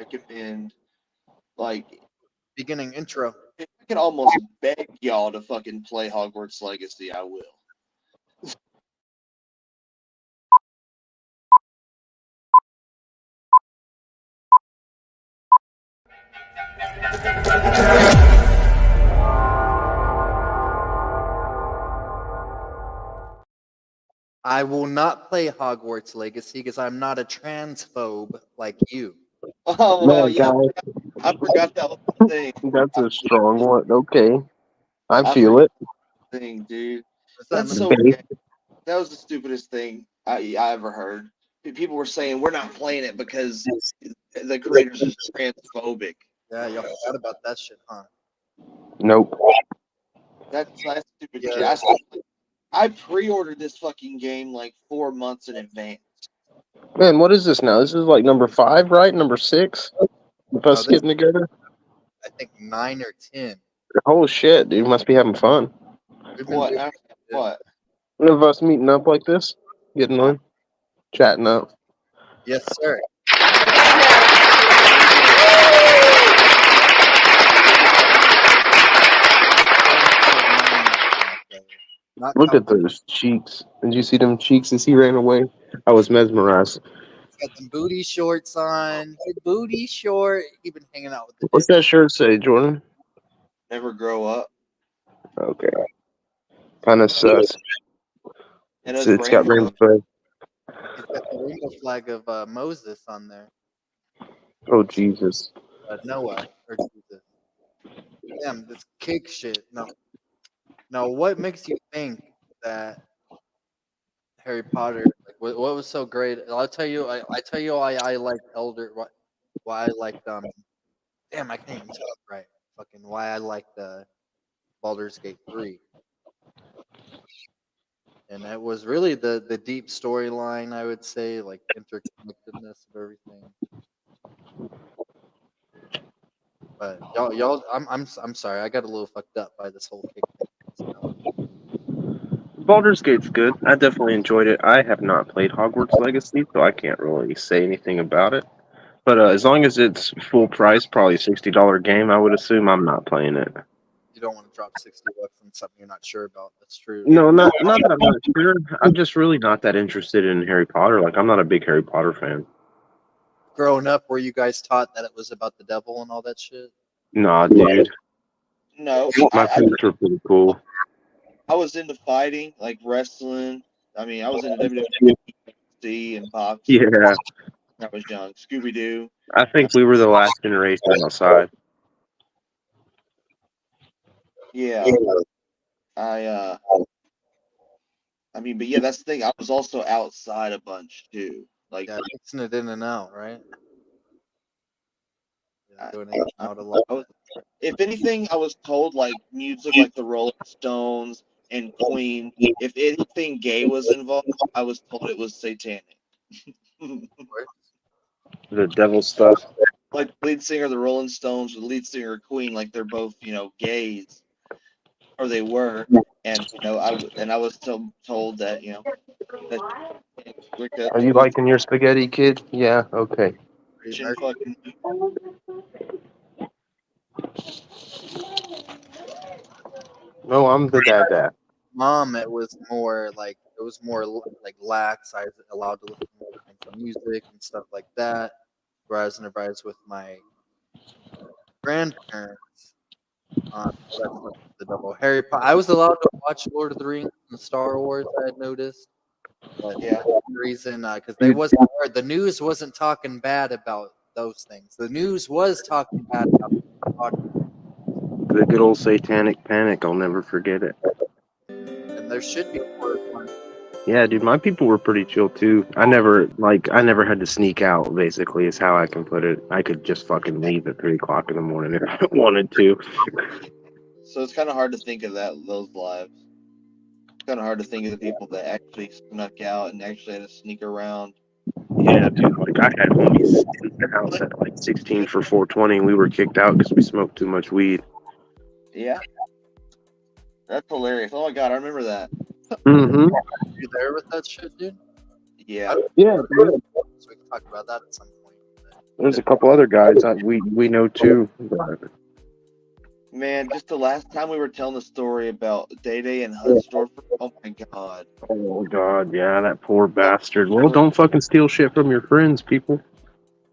recommend, like, Beginning intro. if I could almost beg y'all to fucking play Hogwarts Legacy, I will. I will not play Hogwarts Legacy because I'm not a transphobe like you. Oh, well, Man, yeah, guys, I forgot that was the thing. that's a strong one. Okay, I I feel forgot it. the thing, dude. What's that That's mean? so Debate. gay. That was the stupidest thing I ever heard. People were saying we're not playing it because the creators is transphobic. Yeah, y'all forgot about that shit, huh? Nope. That's stupid shit. Yeah. I pre-ordered this fucking game like 4 months in advance. Man, what is this now? This is like number 5, right? Number 6? With No, us this getting together? I think 9 or 10. Oh shit, dude, must be having fun. We've been What? doing it. What? One of us meeting up like this, getting on, chatting up. Yes, sir. Not Look at counting. those cheeks. Did you see them cheeks as he ran away? I was mesmerized. Got them booty shorts on. Hey, booty short. He been hanging out with the What's dick. that shirt say, Jordan? Never grow up. Okay, kind of sus. And It's, it's it's got rainbow. rainbow. He's got the rainbow flag of Moses on there. Oh Jesus. Noah or Jesus. Damn, this cake shit. No. Now, what makes you think that Harry Potter? Like, what was so great? I'll tell you. I tell you why I liked Elder. Why I liked Damn, I can't even talk right. Fucking why I liked Baldur's Gate 3. And that was really the deep storyline, I would say, like interconnectedness of everything. But y'all, I'm sorry, I got a little fucked up by this whole cake thing. Baldur's Gate's good. I definitely enjoyed it. I have not played Hogwarts Legacy, so I can't really say anything about it. But as long as it's full price, probably $60 game, I would assume I'm not playing it. You don't want to drop $60 on something you're not sure about. That's true. No, not that I'm not sure. I'm just really not that interested in Harry Potter. Like I'm not a big Harry Potter fan. Growing up, were you guys taught that it was about the devil and all that shit? Nah, dude. No, My parents were pretty cool. I was into fighting, like wrestling. I mean, I was into WWE and boxing. Yeah, I was young. Scooby Doo. I think we were the last generation outside. Yeah. I I mean, but yeah, that's the thing. I was also outside a bunch too. Like, Yeah, mixing it in and out, right? Yeah, I, doing it out a lot. I was, if anything, I was told like music like the Rolling Stones and Queen. If anything gay was involved, I was told it was satanic. The devil stuff. Like the lead singer of the Rolling Stones, or the lead singer of Queen, like they're both gays, or they were, and I was told that that because Are it you was liking your spaghetti, kid? Yeah. Okay. Christian fucking. No, I'm the dad. Mom, it was more like lax. I was allowed to listen to more kinds of music and stuff like that. Whereas whenever I was with my grandparents, that's what the double Harry Potter. I was allowed to watch Lord of the Rings and Star Wars. I had noticed, but Yeah. for some reason, because they wasn't the news wasn't talking bad about those things. The news was talking bad about Harry Potter, The good old satanic panic. I'll never forget it. and there should be more. Yeah, dude, my people were pretty chill too. I never had to sneak out. Basically, is how I can put it. I could just fucking leave at 3 o'clock in the morning if I wanted to. So it's kind of hard to think of those lives. It's kind of hard to think of the people that actually snuck out and actually had to sneak around. Yeah, dude. Like I had homies in the house at like 16 for 420. And we were kicked out because we smoked too much weed. Yeah, that's hilarious. Oh my god, I remember that. Mm-hmm. You there with that shit, dude? Yeah. Yeah, dude. So we can talk about that at some point. There's a couple other guys we know too. Man, just the last time we were telling the story about Day Day and Hunsdorfer. Oh my god. Oh God, yeah, that poor bastard. Well, don't fucking steal shit from your friends, people.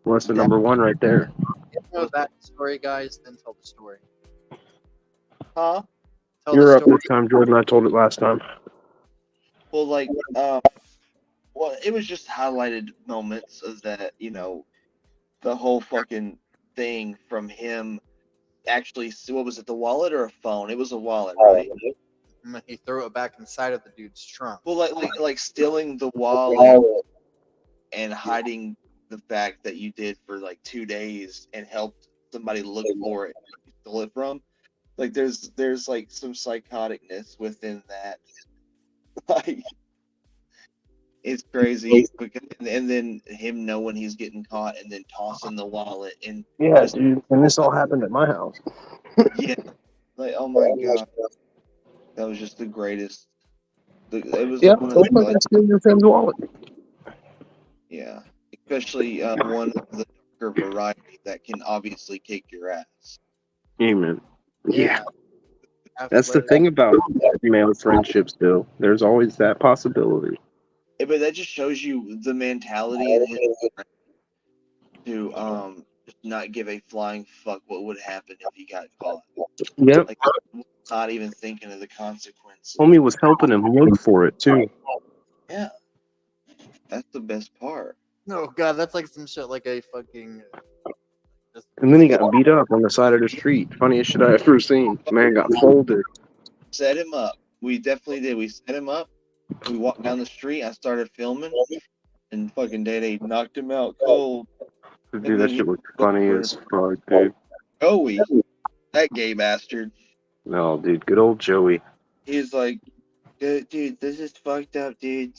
Lesson That number one right there. You know was that story, guys. Then tell the story. huh? Tell the You're up story. this time, Jordan. I told it last time. Well, like, well, it was just highlighted moments of that, the whole fucking thing from him actually. What was it, the wallet or a phone? It was a wallet, right? And he threw it back inside of the dude's trunk. Well, like stealing the wallet and hiding the fact that you did for like 2 days and helped somebody look for it you stole it from. Like there's like some psychoticness within that. Like it's crazy because and then him knowing he's getting caught and then tossing the wallet and Yeah, just dude. And this all happened at my house. yeah, like oh my god, that was just the greatest. It was Yeah, one of don't the like fucking steal your friend's wallet. yeah, especially one of the darker variety that can obviously kick your ass. Amen. Yeah, Have to that's the let it thing about male friendships, though. There's always that possibility. Yeah, but that just shows you the mentality in his to just not give a flying fuck what would happen if he got caught. Yep. Like not even thinking of the consequences. Homie was helping him look for it too. Yeah, that's the best part. No, God, that's like some shit like a fucking. And then he got beat up on the side of the street. Funniest shit I ever seen. Man got folded. Set him up. We definitely did. We set him up. We walked down the street. I started filming, and fucking Day knocked him out cold. And Dude, that then he shit was funny as fuck, dude. Joey, that gay bastard. No, dude, good old Joey. He's like, dude, this is fucked up, dude.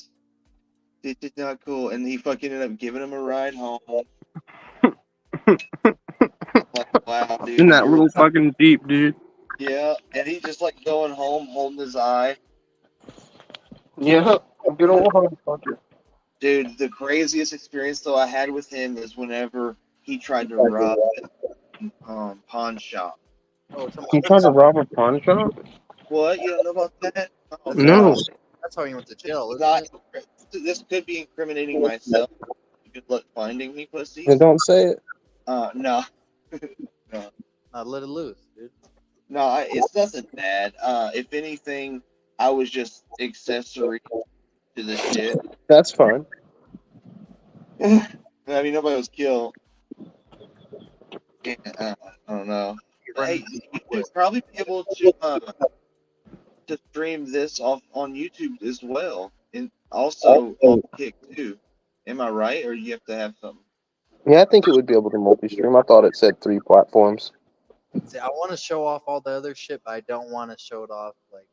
This is not cool. And he fucking ended up giving him a ride home. Like, wow, In dude, that you're little fucking Jeep, dude. yeah. And he's just like going home, holding his eye. Yeah, good old motherfucker. Dude, the craziest experience though I had with him is whenever he tried to rob pawn shop. Oh, come He on. tried to rob a pawn shop? What? You don't know about that? Oh That's how, No. gosh. that's how he went to jail, isn't Not, it? this could be incriminating myself. Good luck finding me, Then pussies. don't say it. No. Let it loose, dude. No, it's nothing bad. If anything, I was just accessory to the shit. That's fine. I mean, nobody was killed. Yeah, I don't know. You're running Hey, you should probably be able to stream this off on YouTube as well, and also on Kick too. Am I right, or you have to have something? Yeah, I think it would be able to multi-stream. I thought it said 3 platforms. See, I want to show off all the other shit, but I don't want to show it off like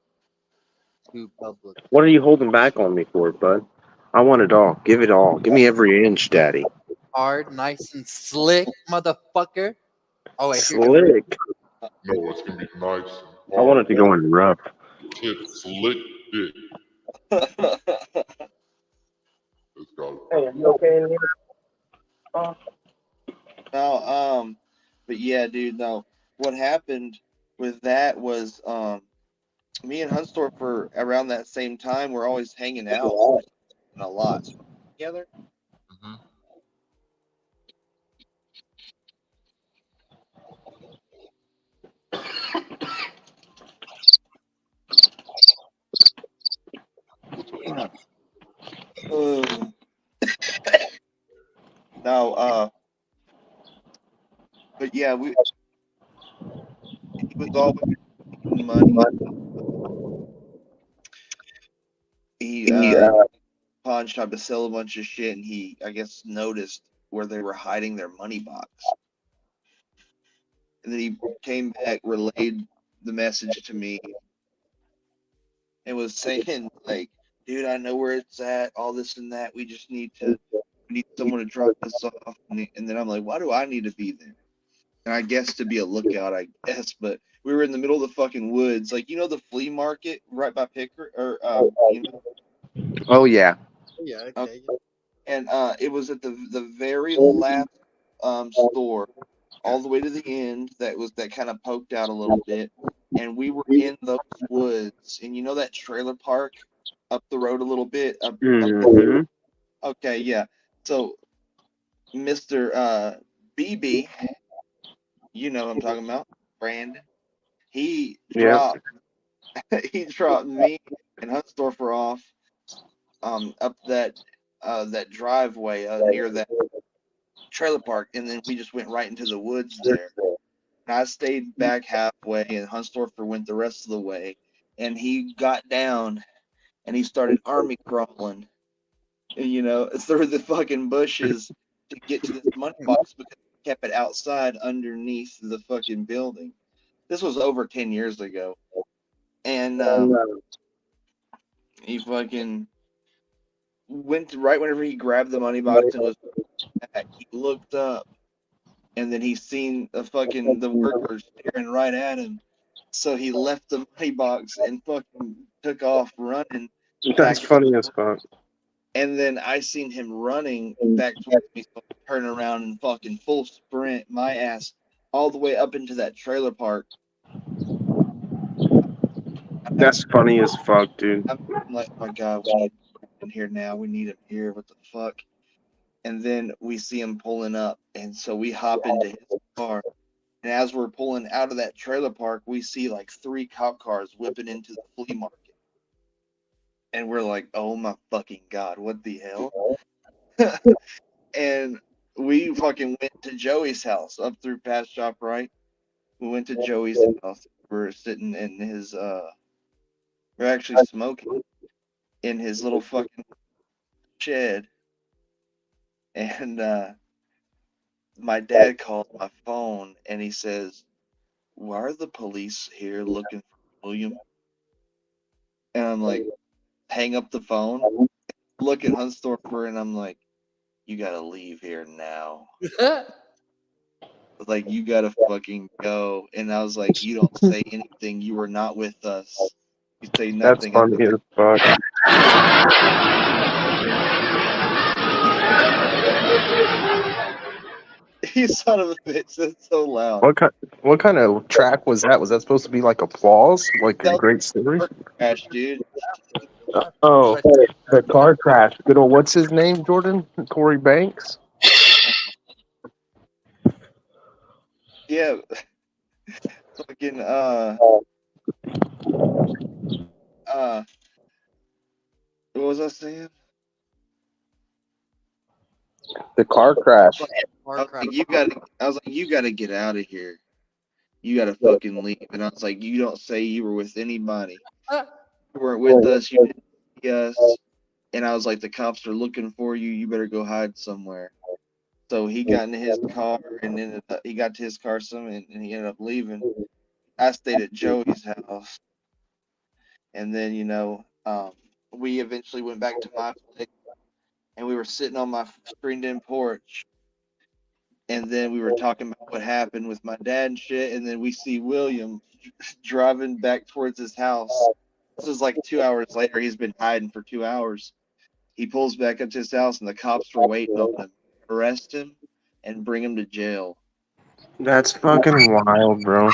too public. What are you holding back on me for, bud? I want it all. Give it all. Give me every inch, daddy. Hard, nice and slick, motherfucker. Oh wait, here you go. Slick. No, it's gonna be nice and I want it hard. to go in rough. Tip slick dick. Let's go. Hey, are you okay in here? No, but yeah, dude. No, what happened with that was me and Hunsdorfer around that same time we're always hanging out and a lot together. Mm-hmm. No, but yeah, he was always making money. He pawn shop to sell a bunch of shit, and he I guess noticed where they were hiding their money box, and then he came back, relayed the message to me, and was saying like, "Dude, I know where it's at. All this and that. We just need we need someone to drop this off." And then I'm like, "Why do I need to be there?" And I guess to be a lookout, I guess. But we were in the middle of the fucking woods, like the flea market right by Picker, or Oh, yeah. Yeah, okay. and it was at the very last store all the way to the end that kind of poked out a little bit, and we were in those woods. And you know that trailer park up the road a little bit up the Mm-hmm. okay, yeah. So Mr. BB, you know what I'm talking about, Brandon. He Yep. dropped he dropped me and Hunsdorfer off up that driveway near that trailer park, and then we just went right into the woods there. And I stayed back halfway, and Hunsdorfer went the rest of the way. And he got down and he started army crawling, through the fucking bushes to get to this money box because he kept it outside underneath the fucking building. This was over 10 years ago. And he fucking went right whenever he grabbed the money box and was back, he looked up and then he seen the workers staring right at him. So he left the money box and fucking took off running That's back. funny as fuck. And then I seen him running back towards me, so I turn around and fucking full sprint my ass all the way up into that trailer park. That's funny as fuck, dude. I'm like, oh my God, we need him in here now. We need him here. What the fuck? And then we see him pulling up, and so we hop into his car. And as we're pulling out of that trailer park, we see like 3 cop cars whipping into the flea market. And we're like, oh my fucking God, what the hell? And we fucking went to Joey's house up through past shop right. We went to Joey's house. We're sitting in his we're actually smoking in his little fucking shed. And my dad calls my phone and he says, why are the police here looking for William? And I'm like, hang up the phone, look at Hunsdorfer, and I'm like, you gotta leave here now. Like, you gotta fucking go. And I was like, you don't say anything. You were not with us. You say That's nothing. funny as fuck. You son of a bitch. That's so loud. What kind? What kind of track was that? Was that supposed to be like applause, like a That great story? was crash, dude. Oh, the car crash. Good old, what's his name, Jordan? Corey Banks. Yeah, fucking uh what was I saying? The car crash. I was like, you gotta get out of here. You gotta fucking leave. And I was like, you don't say you were with anybody. You weren't with us, you didn't see us. And I was like, the cops are looking for you, you better go hide somewhere. So he got in his car and he got to his car and he ended up leaving. I stayed at Joey's house. And then, we eventually went back to my place and we were sitting on my screened in porch. And then we were talking about what happened with my dad and shit. And then we see William driving back towards his house. This is like 2 hours later. He's been hiding for 2 hours. He pulls back up to his house and the cops were waiting on him. Arrest him and bring him to jail. That's fucking wild, bro.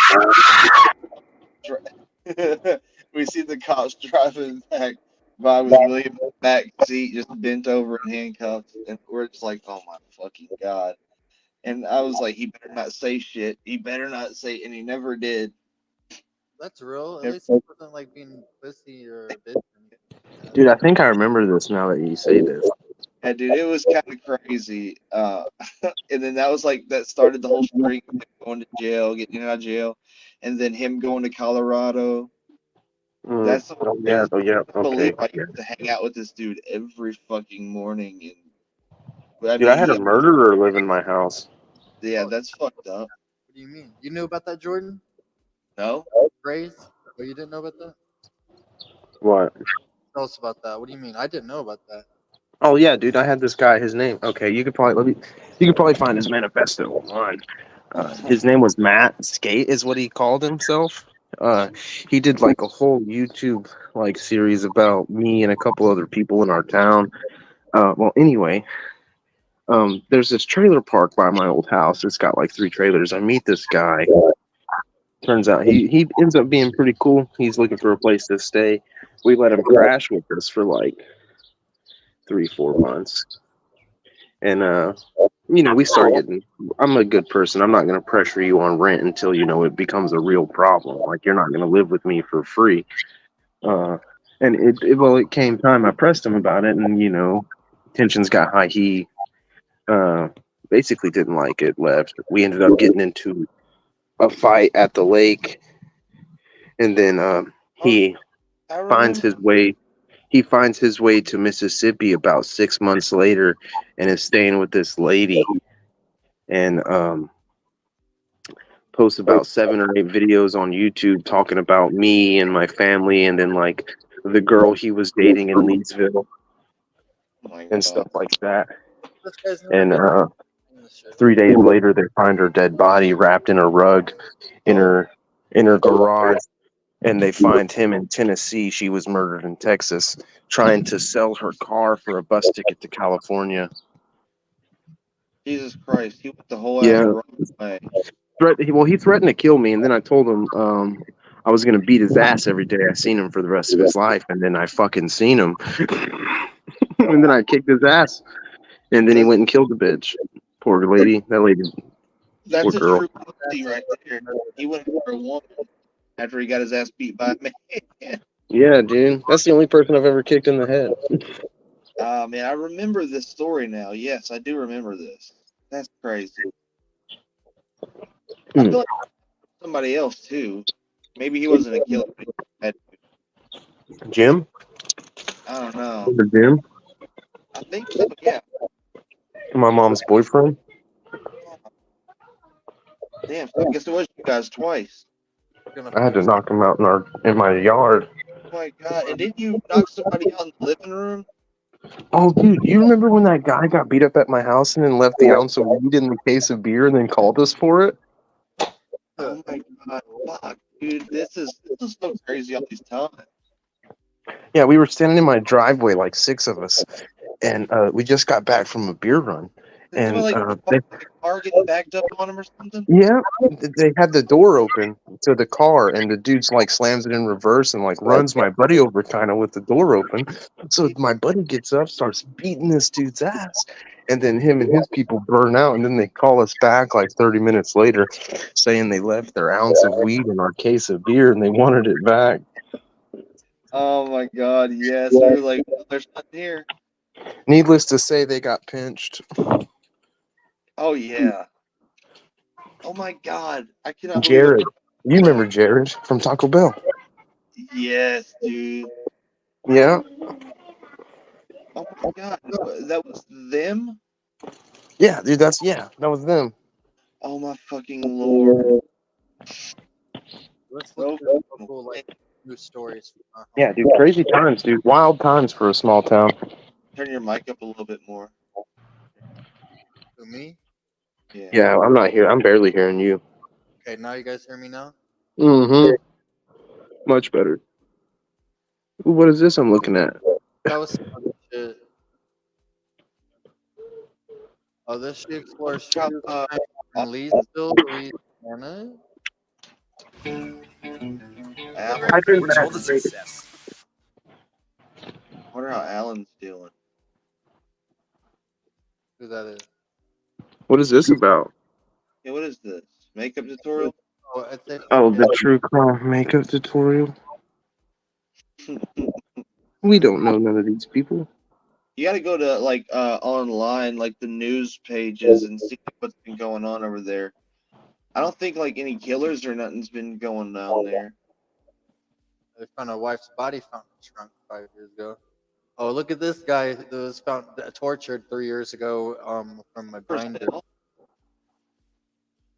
We see the cops driving back by with William in the back seat, just bent over and handcuffed, and we're just like, "Oh my fucking God!" And I was like, "He better not say shit. He better not say," and he never did. That's real. At Never- least it wasn't like being pussy or a bitch. Or anything like that. Dude, I think I remember this now that you say this. Yeah, dude, it was kind of crazy. And then that was like that started the whole streak of going to jail, getting out of jail, and then him going to Colorado. That's the Oh yeah, crazy. oh yeah, I believe okay. I used to hang out with this dude every fucking morning, and I Dude, I mean, had a murderer live in my house. yeah, that's fucked up. What do you mean? You knew about that, Jordan? No, Grace? Oh, you didn't know about that? What? Tell us about that. What do you mean? I didn't know about that. Oh yeah, dude, I had this guy. His name. Okay, you could probably find his manifesto online. His name was Matt Skate, is what he called himself. He did like a whole YouTube like series about me and a couple other people in our town. Well, anyway, There's this trailer park by my old house. It's got like 3 trailers. I meet this guy. Turns out he ends up being pretty cool. He's looking for a place to stay. We let him crash with us for like 3-4 months, and we start getting. I'm a good person. I'm not going to pressure you on rent until it becomes a real problem. Like you're not going to live with me for free. Uh, and it came time. I pressed him about it, and tensions got high. He uh, basically didn't like it. Left. We ended up getting into a fight at the lake, and then Oh, he I finds remember. his way. He finds his way to Mississippi about 6 months later, and is staying with this lady, and posts about 7 or 8 videos on YouTube talking about me and my family, and then like the girl he was dating in Leedsville Oh my and god. stuff like that. This guy's never And been in this shit. 3 days later, they find her dead body wrapped in a rug in Oh, her garage, and they find him in Tennessee. She was murdered in Texas, trying to sell her car for a bus ticket to California. Jesus Christ. He went the whole ass Yeah, wrong way. he threatened to kill me, and then I told him I was gonna beat his ass every day I seen him for the rest of his life, and then I fucking seen him, and then I kicked his ass, and then he That's, went and killed the bitch. Poor lady, that lady, poor that's a girl. true pussy right there. He went for a woman after he got his ass beat by a man. Yeah, dude, that's the only person I've ever kicked in the head. Man, I remember this story now. Yes, I do remember this. That's crazy. I Hmm. feel like somebody else too. Maybe he wasn't a killer. But he had, Jim, I don't know. the Jim, I think so. Yeah. my mom's boyfriend. Damn. So I guess it was you guys twice. Gonna I had to fix knock him out in my yard. Oh my god. And didn't you knock somebody out in the living room? Oh, dude, you remember when that guy got beat up at my house and then left the ounce of weed in the case of beer and then called us for it? Oh my god. Fuck, dude. This is so crazy all these times. Yeah, we were standing in my driveway, like 6 of us, and we just got back from a beer run. Did And somebody like a car getting backed up on him or something? they had the door open to the car, and the dude's like slams it in reverse and like runs my buddy over kind of with the door open. So my buddy gets up, starts beating this dude's ass, and then him and his people burn out, and then they call us back like 30 minutes later, saying they left their ounce of weed in our case of beer and they wanted it back. Oh my god, yes. We were like, well, there's nothing here. Needless to say, they got pinched. Oh yeah. Oh my god. I cannot believe Jared, you remember Jared from Taco Bell? Yes, dude. Yeah, Oh my god. That was them? yeah, dude. That was them. Oh my fucking lord. Let's look No at a fucking couple way. like news stories. Yeah, dude. Crazy times, dude. Wild times for a small town. Turn your mic up a little bit more. To me. Yeah. Yeah, I'm not here. I'm barely hearing you. Okay, now you guys hear me now. Mm-hmm. Much better. Ooh, what is this I'm looking at? That was some other shit. Oh, this shit explores true crime in Leesville, Louisiana. Alan. Type in What's all the that. success? Wonder how Alan's doing. Who that is? What is this about? Yeah, what is this? Makeup tutorial? Oh, it's a Oh, fucking the true crime makeup tutorial. We don't know none of these people. You gotta go to like online, like the news pages and see what's been going on over there. I don't think like any killers or nothing's been going down there. They found a wife's body found shrunk 5 years ago. Oh, look at this guy that was found tortured 3 years ago from a grinder.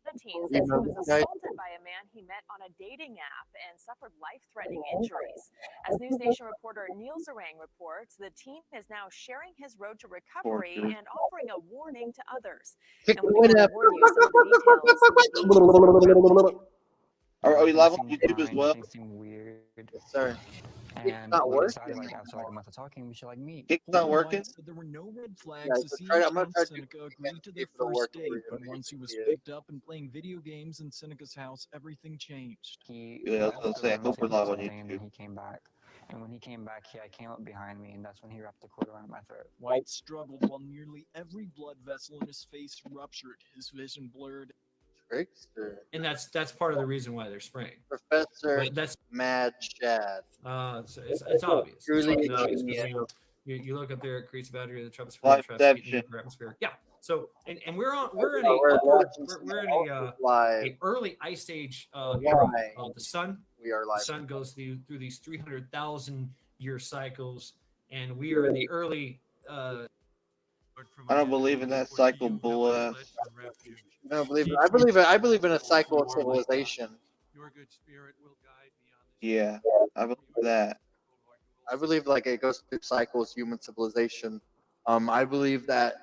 The teen says he was assaulted by a man he met on a dating app and suffered life-threatening injuries. As News Nation reporter Neil Zarang reports, the teen is now sharing his road to recovery and offering a warning to others. And we want to warn you some of the details. Are we live on YouTube as well? Things seem weird. Sorry. And not we decided, working. like, after like a month of talking, we should like meet. Kick's not working. Said there were no red Yeah, flags to so see try, each I'm gonna month. try to Seneca see agreed to their if it'll first work date, for you. but once he was Yeah. picked up and playing video games in Seneca's house, everything changed. He Yeah, I was left gonna the say, I room hope to we're do live on something, and then YouTube. he came back. And when he came back, I came up behind me, and that's when he wrapped the cord around my throat. White struggled while nearly every blood vessel in his face ruptured, his vision blurred. Trickster. And that's part of the reason why they're spraying. Professor But that's Mad Shad. so it's obvious. It's Truly fucking a obvious because genius. you look up there, it creates a boundary in the troposphere, traps heat in the Liveception. upper atmosphere. Yeah. So and we're in We're a watching we're in live. a early ice age era. Why? The sun We are the live. sun goes through these 300,000 year cycles, and we are in the early I don't believe in that cycle bull ass. I don't believe it. I believe in a cycle of civilization. Your good spirit will guide me on this. Yeah, I believe that. I believe like it goes through cycles, human civilization. I believe that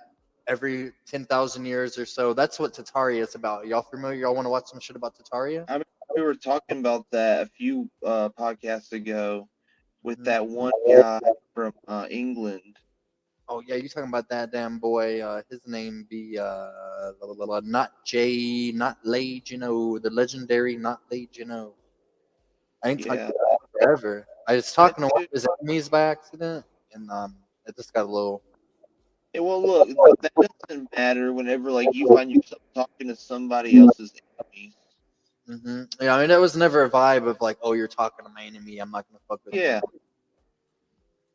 every 10,000 years or so, that's what Tataria is about. Y'all familiar? Y'all want to watch some shit about Tataria? I mean, we were talking about that a few podcasts ago with Mhm. that one guy from England. Oh yeah, you talking about that damn boy? His name be not Jay, not Legeno, the legendary not Legeno. I ain't talking Yeah, about that forever. I was talking to That one of his enemies by accident, and it just got a little. well, look, that doesn't matter whenever like you find yourself talking to somebody else's enemies. Yeah, I mean, that was never a vibe of like, oh, you're talking to my enemy. I'm not gonna fuck with Yeah, you.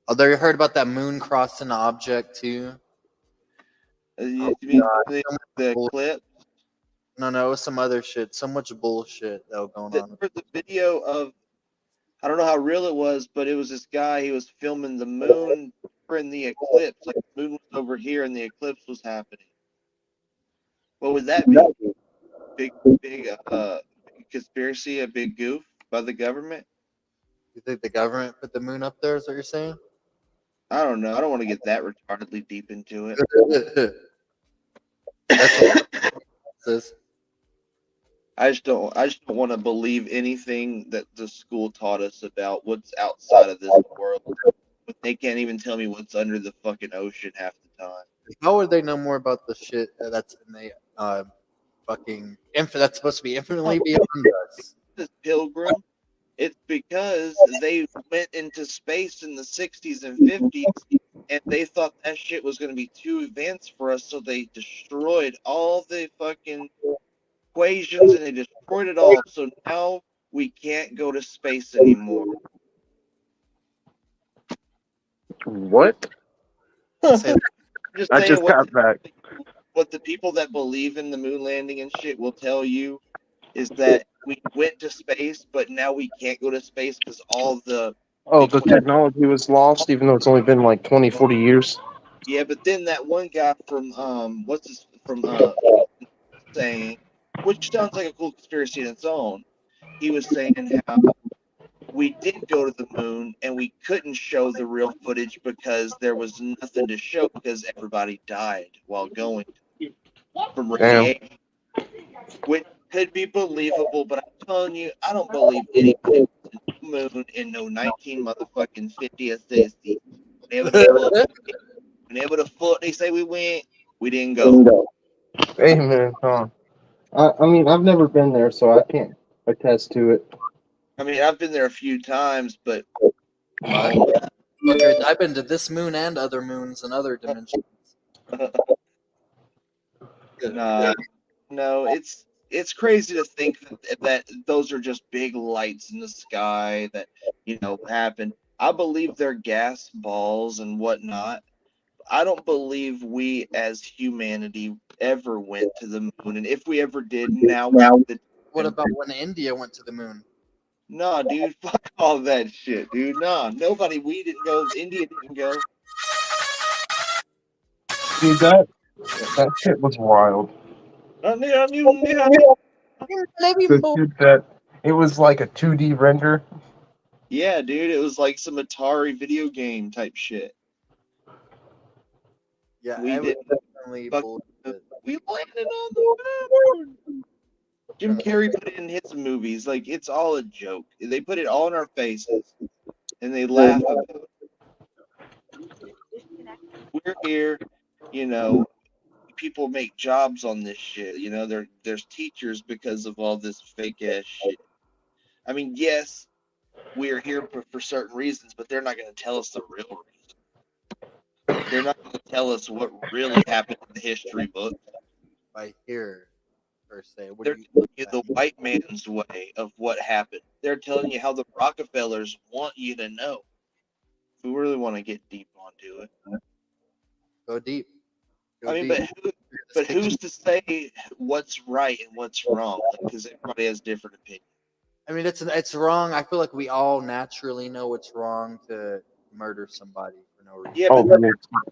Oh, you heard about that moon crossing object too? you Oh, mean God. the, So much the bull- clip? No, it was some other shit. So much bullshit that was going on. For the video of, I don't know how real it was, but it was this guy. He was filming the moon in the eclipse. Like the moon was over here and the eclipse was happening. What would that be? Big conspiracy, a big goof by the government? You think the government put the moon up there? Is what you're saying? I don't know. I don't want to get that retardedly deep into it. That's what it says. I just don't want to believe anything that the school taught us about what's outside of this world. But they can't even tell me what's under the fucking ocean half the time. How would they know more about the shit that's in the fucking that's supposed to be infinitely beyond us? This Pilgrim, it's because they went into space in the 60s and 50s and they thought that shit was going to be too advanced for us, so they destroyed all the fucking equations and they destroyed it all. So now we can't go to space anymore. What? Say that. Just I saying just got back. what the people that believe in the moon landing and shit will tell you is that we went to space, but now we can't go to space because all the Oh, the technology was lost, even though it's only been like 20, 40 years. yeah. But then that one guy from from saying, which sounds like a cool conspiracy in its own. He was saying how we did go to the moon and we couldn't show the real footage because there was nothing to show because everybody died while going from Damn. radiation, which could be believable. But I'm telling you, I don't believe anybody was in the moon in no 19 motherfucking 50th days. Been able to foot. They say we went. We didn't go. Amen. Huh. I mean, I've never been there, so I can't attest to it. I mean, I've been there a few times, but Okay, I've been to this moon and other moons and other dimensions. no, it's crazy to think that those are just big lights in the sky that happen. I believe they're gas balls and whatnot. I don't believe we as humanity ever went to the moon, and if we ever did, now What about when India went to the moon? nah, dude, fuck all that shit, dude. Nah, nobody. We didn't go. India didn't go. Dude, that shit was wild. Yeah, The shit that it was like a 2D render. yeah, dude, it was like some Atari video game type shit. Yeah, We I did. would definitely Fuck, bullshit. we landed on the moon. Jim Carrey put it in his movies. Like, it's all a joke. They put it all in our faces. and they laugh about it. We're here, you know, people make jobs on this shit. You know, there's teachers because of all this fake ass shit. I mean, yes, we are here for certain reasons, but they're not going to tell us the real reason. They're not going to tell us what really happened in the history book. By here, per se. What do They're you telling you the white man's way of what happened. They're telling you how the Rockefellers want you to know. If we really want to get deep onto it, go deep? Go I mean, deep. but who's to say what's right and what's wrong? Because everybody has different opinions. I mean, it's wrong. I feel like we all naturally know it's wrong to murder somebody for no reason. Yeah, Oh, but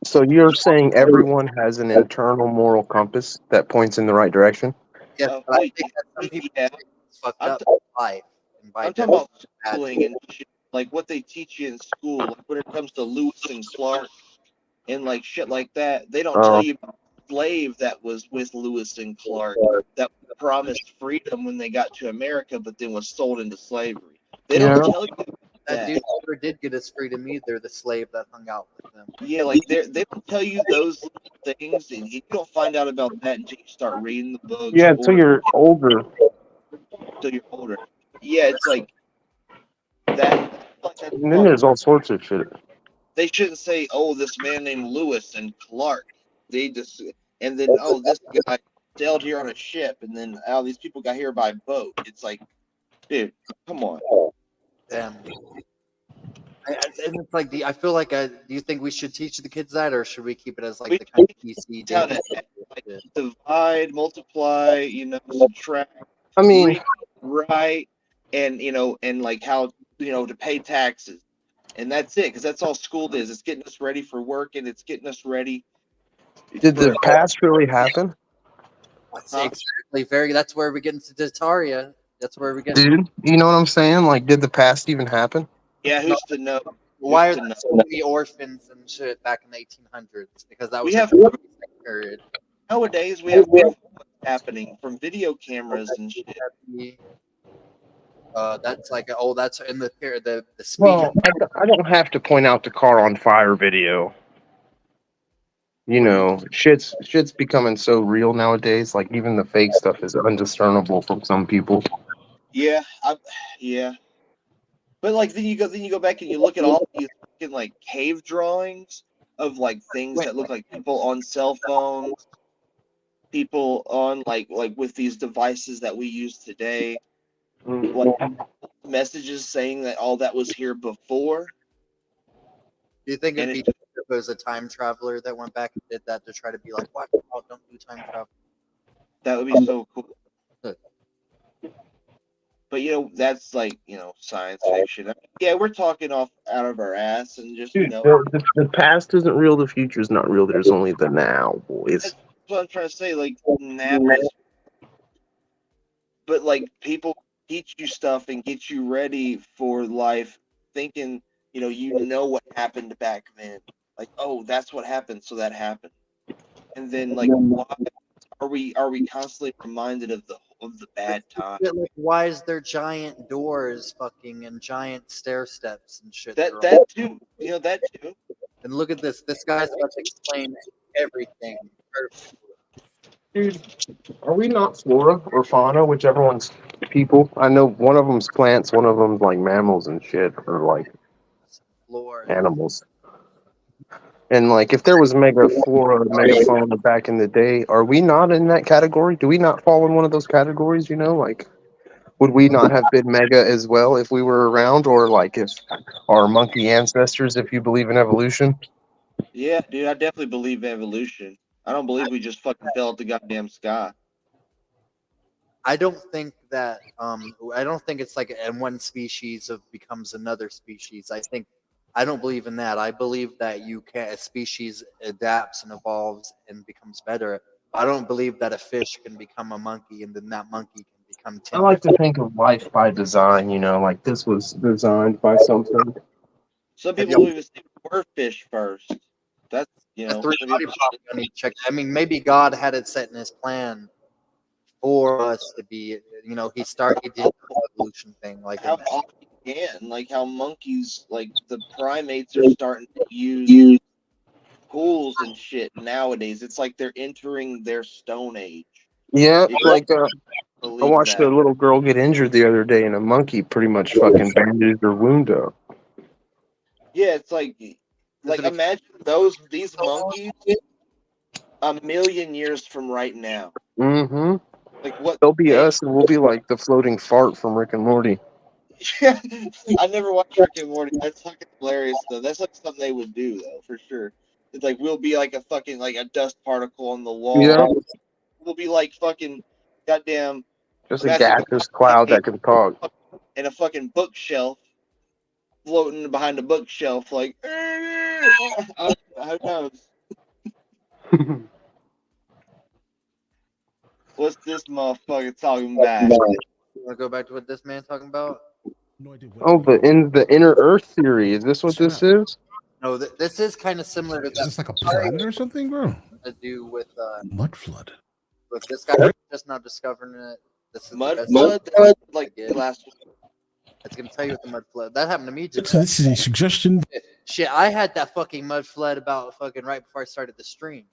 so you're saying everyone has an internal moral compass that points in the right direction? Yes, well, but I think that some people yeah, it's fucked I'm up t- in life, and by I'm talking about bad schooling and shit, like what they teach you in school, like when it comes to Lewis and Clark and like shit like that. They don't tell Oh, you about the slave that was with Lewis and Clark that promised freedom when they got to America, but then was sold into slavery. They don't yeah. tell you that that. dude never did get his freedom either. The slave that hung out with them. Yeah, like they don't tell you those little things, and you don't find out about that until you start reading the books Yeah, until or you're older. until you're older. Yeah, it's like that. Like that's And then wrong. there's all sorts of shit. They shouldn't say, "Oh, this man named Lewis and Clark." They just and then, "Oh, this guy sailed here on a ship," and then, "Oh, these people got here by boat." It's like, dude, come on. Damn. And it's like, I feel like, do you think we should teach the kids that, or should we keep it as like We the kind of PC how dating? to like divide, multiply, subtract, I mean, read, write, and and like how to pay taxes, and that's it. Because that's all school is. It's getting us ready for work, and it's getting us ready did for the past really happen? That's huh? exactly very. That's where we get into Tartaria. That's where we get. Dude, you know what I'm saying? Like, did the past even happen? Yeah, who's to know? Why Who's are to there know? so many orphans and shit back in the 1800s? Because that We was a have period. nowadays we have proof of what's happening from video cameras and shit. That's like, oh, that's in the period. The speech. Well, I don't have to point out the car on fire video. You know, shit's becoming so real nowadays. Like even the fake stuff is undiscernible from some people. Yeah, yeah. But like then you go back and you look at all these fucking like cave drawings of like things that look like people on cell phones, people on like with these devices that we use today, like messages saying that all that was here before. Do you think And it'd be it if it was a time traveler that went back and did that to try to be like, watch out, don't do time travel? that would be so cool. Good. But that's like science fiction. I mean, yeah, we're talking off out of our ass and just Dude, the past isn't real, the future's not real. There's only the now, boys. that's what I'm trying to say. Like now is, but like people teach you stuff and get you ready for life, thinking what happened back then. Like, oh, that's what happened, so that happened. And then like, why are we constantly reminded of the bad time? Like, why is there giant doors, fucking, and giant stair steps and shit? That too, that too. And look at this. This guy's about to explain everything. Dude, are we not flora or fauna, whichever one's people? I know one of them's plants, one of them's like mammals and shit, or like Floor. animals. And like, if there was mega flora or mega fauna back in the day, are we not in that category? Do we not fall in one of those categories? Like, would we not have been mega as well if we were around, or like if our monkey ancestors, if you believe in evolution? Yeah, dude, I definitely believe in evolution. I don't believe we just fucking fell at the goddamn sky. I don't think that. I don't think it's like and one species becomes another species. I don't believe in that. I believe that a species adapts and evolves and becomes better. I don't believe that a fish can become a monkey and then that monkey can become I 10. like to think of life by design, like this was designed by something. Some Have people you don't even think we're fish first. That's the three some body people. problem? I need to check. I mean, maybe God had it set in His plan for us to be. He did the evolution thing, like How often again, like how monkeys, like the primates, are starting to use tools and shit nowadays. It's like they're entering their stone age. Yeah, You like I believe watched a that? little girl get injured the other day, and a monkey pretty much fucking bandaged her wound up. Yeah, it's Does like it imagine these monkeys 1,000,000 years from right now. Mm-hmm. Like what They'll be they us, and we'll be like the floating fart from Rick and Morty. I never watched Rick and Morty. That's fucking hilarious though. That's like something they would do though, for sure. It's like we'll be like a fucking like a dust particle on the Yeah, wall. We'll be like fucking goddamn just a Matthew gaseous cloud McConaughey that can talk. in a fucking bookshelf, floating behind a bookshelf, like who knows? What's this motherfucker talking about? You want to go back to what this man talking about? No idea what Oh, but in the inner Earth theory, is this what Check it this out. is? No, this is kind of similar to Is that. this like a planet or something, bro? To do Mud flood. with this guy just now discovering it. This is the Mud best flood? I Like get. last It's gonna tell you what the mud flood. That happened to me too. So this is a suggestion. Shit, I had that fucking mud flood about fucking right before I started the stream.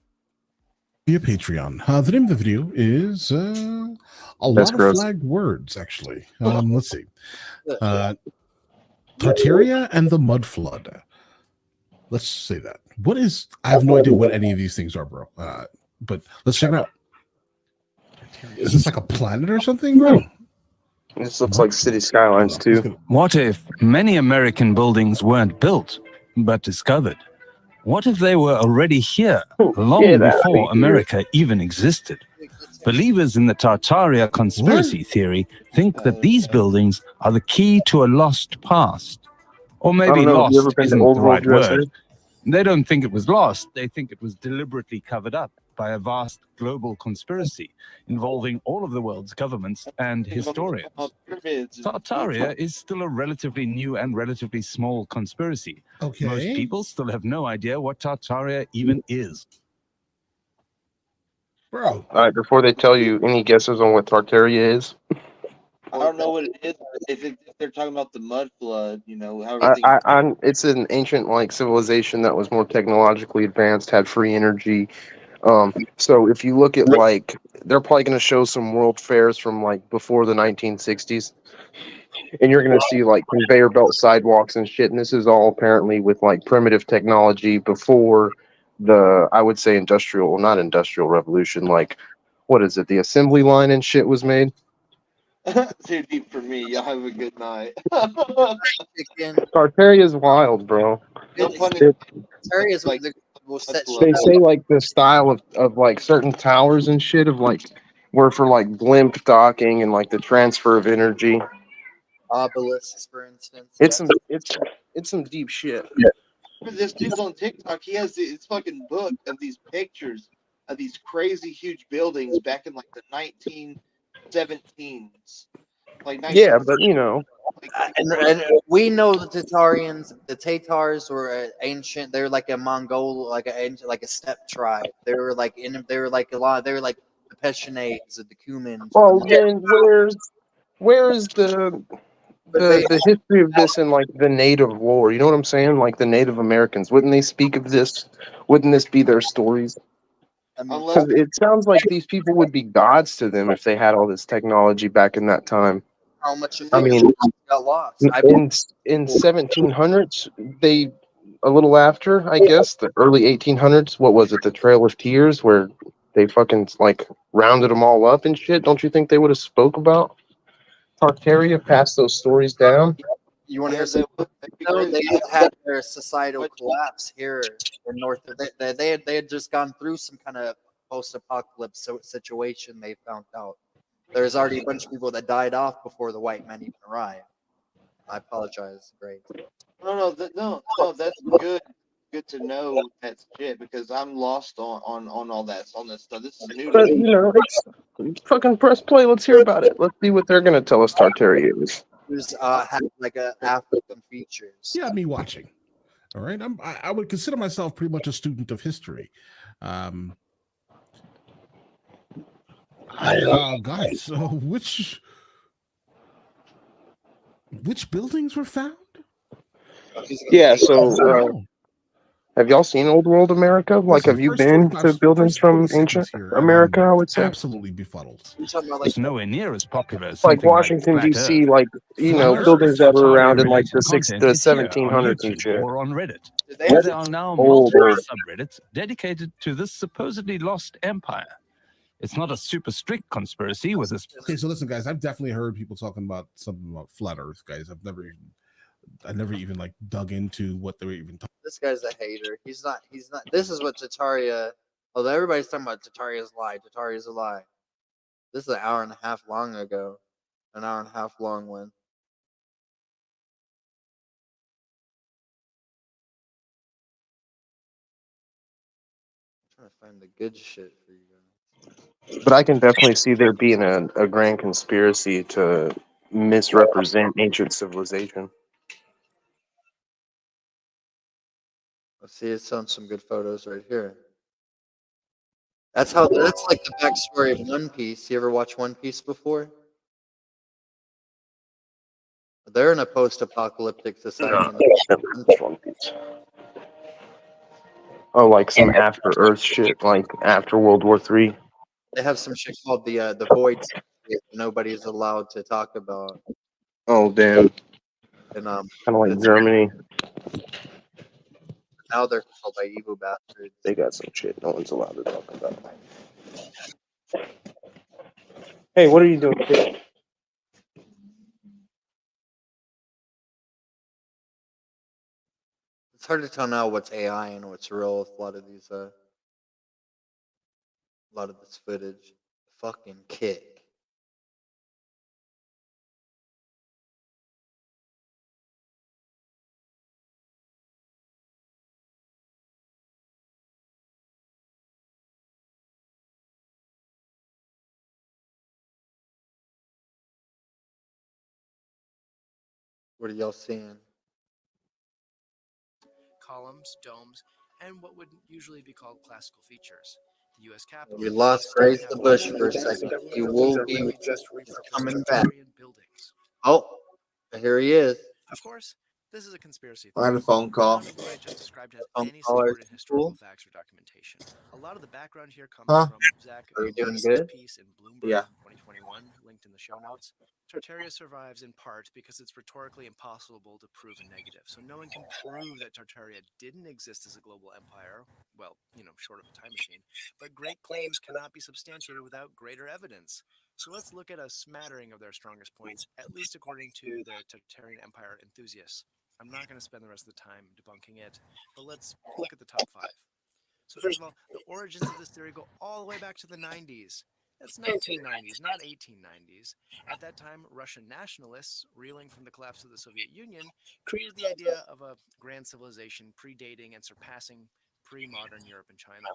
Via Patreon. The name of the video is a That's lot of gross. flagged words, actually. Let's see. Tartaria and the Mud Flood. Let's say that. What is? I have no idea what any of these things are, bro. But let's check it out. Tartaria. Is this like a planet or something, bro? This looks like city skylines too. What if many American buildings weren't built, but discovered? What if they were already here, long Get out of before here. America even existed? Believers in the Tartaria conspiracy theory think that these buildings are the key to a lost past. Or I maybe don't know. Have you ever lost been to isn't Old the World right USA? word. They don't think it was lost. They think it was deliberately covered up by a vast global conspiracy involving all of the world's governments and historians. Tartaria is still a relatively new and relatively small conspiracy. Okay. Most people still have no idea what Tartaria even is. Bro. All right, before they tell you, any guesses on what Tartaria is? I don't know what it is. If they're talking about the mud flood, how everything. It's an ancient like civilization that was more technologically advanced, had free energy. So if you look at like, they're probably going to show some world fairs from like before the 1960s, and you're going to see like conveyor belt sidewalks and shit. And this is all apparently with like primitive technology before the, I would say, not industrial revolution. Like, what is it? The assembly line and shit was made. Too deep for me. Y'all have a good night. Tartaria is wild, bro. No funny. Tartaria is Like, will set shit They up. say like the style of like certain towers and shit of like were for like blimp docking and like the transfer of energy. Obelisks, for instance. It's some deep shit. This dude's on TikTok. He has this fucking book of these pictures of these crazy huge buildings back in like the 1917s. Like 19, Yeah, but you know, And we know the Tatars were ancient. They were like a Mongol, like a steppe tribe. They were like a lot. They were like the Pechenegs, the Cumans. well then where is the history of this in like the native lore? You know what I'm saying? Like the Native Americans, wouldn't they speak of this? Wouldn't this be their stories? unless Because it sounds like these people would be gods to them if they had all this technology back in that time. How much of I it mean, got lost? in 1700s, they a little after, I guess, the early 1800s. What was it? The Trail of Tears, where they fucking like rounded them all up and shit. Don't you think they would have spoke about Tartaria, passed those stories down? You want to hear that something? would be No, crazy. they had their societal collapse here in North. They had just gone through some kind of post-apocalypse situation. They found out there's already a bunch of people that died off before the white men even arrived. I apologize. Great. No, that's good. Good to know that shit because I'm lost on all that on this stuff. This is new to But me. you know, it's fucking press play. Let's hear about it. Let's see what they're gonna tell us Tartaria is. Who's have like a African features. Yeah, me watching. All right. I would consider myself pretty much a student of history. Guys, which Which buildings were found? Yeah, so have y'all seen Old World America? Like, Listen, have you first been 45 to buildings first 40 from seconds ancient here, and America, I I'm would say? absolutely befuddled. It's nowhere near as popular as Like something Washington, like Flat D.C., Earth. like, Most buildings that were around in, like, Tartaria-related the content the is here on 1700s and YouTube shit. or on Reddit, They where have there are now Old multiple Earth. subreddits dedicated to this supposedly lost empire. It's not a super strict conspiracy with this. Okay, so listen, guys, I've definitely heard people talking about something about flat Earth, guys. I never even like dug into what they were even talking. This guy's a hater. He's not. This is what Tartaria. Although everybody's talking about Tartaria's lie. Tartaria's a lie. This is an hour and a half long ago. An hour and a half long one. I'm trying to find the good shit for you guys. But I can definitely see there being a grand conspiracy to misrepresent ancient civilization. Let's see. It's on some good photos right here. That's like the backstory of One Piece. You ever watch One Piece before? They're in a post-apocalyptic society. Oh, like some after Earth shit, like after World War III. They have some shit called the Void that nobody's allowed to talk about. Oh, damn. And kind of like Germany. Now they're called by evil bastards. They got some shit no one's allowed to talk about. Hey, what are you doing, kid? It's hard to tell now what's AI and what's real with a lot of these a lot of this footage. Fucking kick. What are y'all seeing? Columns, domes, and what would usually be called classical features. The U.S. Capitol. We lost Grace the Bush for a second. He will be coming back. Oh, here he is. Of course, this is a conspiracy I had a phone call. None of what I just described has Phone any call support in historical cool. facts or documentation. A lot of the background here comes Huh? from Zach Are you doing Lewis's good? piece in Bloomberg Yeah. 2021, linked in the show notes. Tartaria survives in part because it's rhetorically impossible to prove a negative. So no one can prove that Tartaria didn't exist as a global empire, well, short of a time machine, but great claims cannot be substantiated without greater evidence. So let's look at a smattering of their strongest points, at least according to the Tartarian Empire enthusiasts. I'm not going to spend the rest of the time debunking it, but let's look at the top 5. So first of all, the origins of this theory go all the way back to the 90s. That's 1990s, not 1890s. At that time, Russian nationalists, reeling from the collapse of the Soviet Union, created the idea of a grand civilization predating and surpassing pre-modern Europe and China.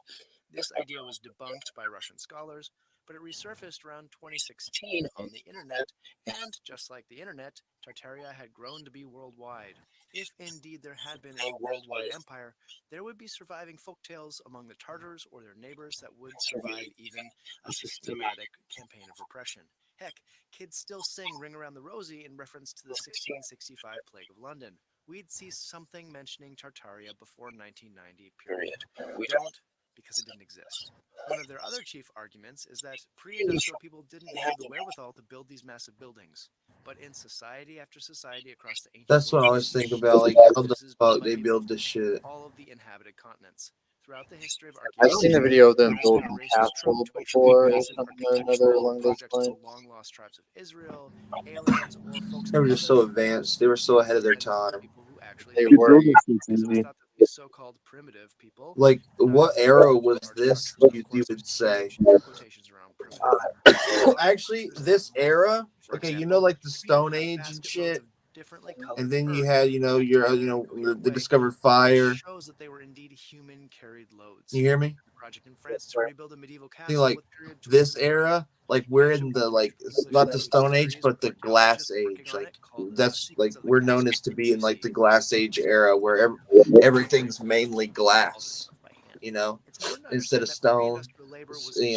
This idea was debunked by Russian scholars, but it resurfaced around 2016 on the internet, and just like the internet, Tartaria had grown to be worldwide. If indeed there had been a worldwide empire, there would be surviving folktales among the Tartars or their neighbors that would survive even a systematic campaign of repression. Heck, kids still sing Ring Around the Rosie in reference to the 1665 Plague of London. We'd see something mentioning Tartaria before 1990, period. We don't, because it didn't exist. One of their other chief arguments is that pre-industrial people didn't have the wherewithal to build these massive buildings. But in society after society across the ancient That's what I world, always think about. Like how the fuck they build this shit. all of the inhabited continents. Throughout the history of I've seen a video of them building races castle trope to before or massive something or another along those projects of lines. the long-lost tribes of Israel, aliens, or folks They were just so advanced. They were so ahead of their time. people who actually They lived were. there. Because it was thought that these so-called primitive people, Like, what era was this? You would say? quotations around primitive. Actually, this era. Okay, like the Stone Age and shit. Differently colored And then you had, they discovered fire. shows that they were indeed human carried loads. You hear me? Project in France to rebuild a medieval See, castle like with period this era, like we're in the not the Stone Age, but the Glass Age. Like that's like we're known as to be in like the Glass Age era, where everything's mainly glass. Instead of stone.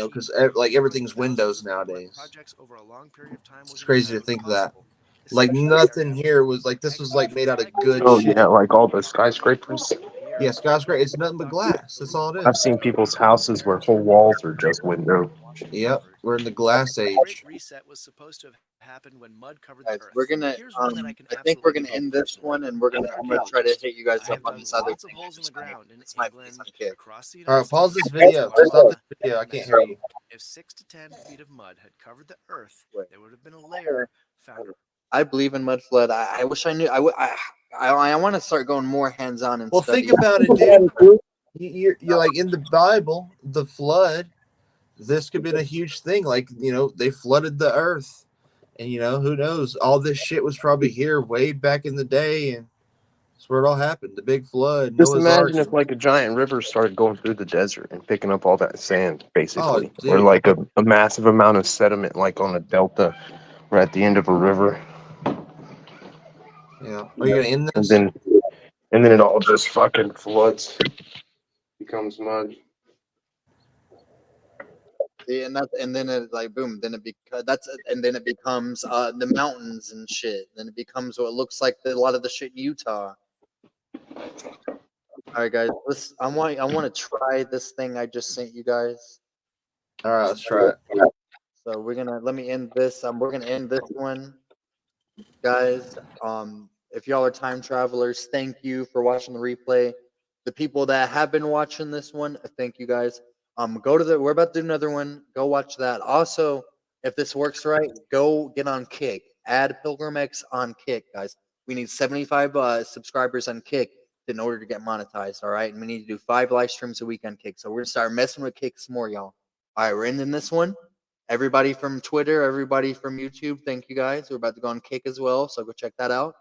Because like everything's windows nowadays. projects over a long period of time was It's crazy to think that. Like nothing here was like this was like made out of good Oh shit. yeah, like all the skyscrapers. Yeah, skyscraper. It's nothing but glass. That's all it I've is. seen people's houses where whole walls are just window. Yep, we're in the glass The age. Great Reset was supposed to have happened when mud covered the Guys, earth. we're gonna Here's one that I can I think we're absolutely gonna prove end this personally. one, and I'm gonna try to archaeologist. hit you guys I up have on dug this other lots of thing. holes in the ground in This might be England, some kick. across the All United right, pause States, this video. Stop Florida, this video. I and can't hear Mexico. you. If 6 to 10 feet of mud had covered the earth, there would have been a layer found. I believe in mud flood. I wish I knew. I want to start going more hands on and Well, study. think about it, dude. You're like in the Bible, the flood. This could have been a huge thing. Like, they flooded the earth. And, who knows? All this shit was probably here way back in the day. And that's where it all happened. The big flood, Just Noah's Ark. imagine if like a giant river started going through the desert and picking up all that sand, basically, Oh, or dude. like a massive amount of sediment, like on a delta, or at the end of a river. Yeah. Are you going to end And this? then it all just fucking floods, becomes mud. See, and then it like boom, then then it becomes the mountains and shit. Then it becomes what looks like a lot of the shit in Utah. All right, guys, I want to try this thing I just sent you guys. All right, let's try it. So let me end this. We're gonna end this one, guys. If y'all are time travelers, thank you for watching the replay. The people that have been watching this one, thank you guys. We're about to do another one. Go watch that. Also, if this works right, go get on Kick. Add Pilgrim X on Kick, guys. We need 75 subscribers on Kick in order to get monetized. All right, and we need to do 5 live streams a week on Kick. So we're gonna start messing with Kick some more, y'all. All right, we're ending this one. Everybody from Twitter, everybody from YouTube, thank you guys. We're about to go on Kick as well, so go check that out.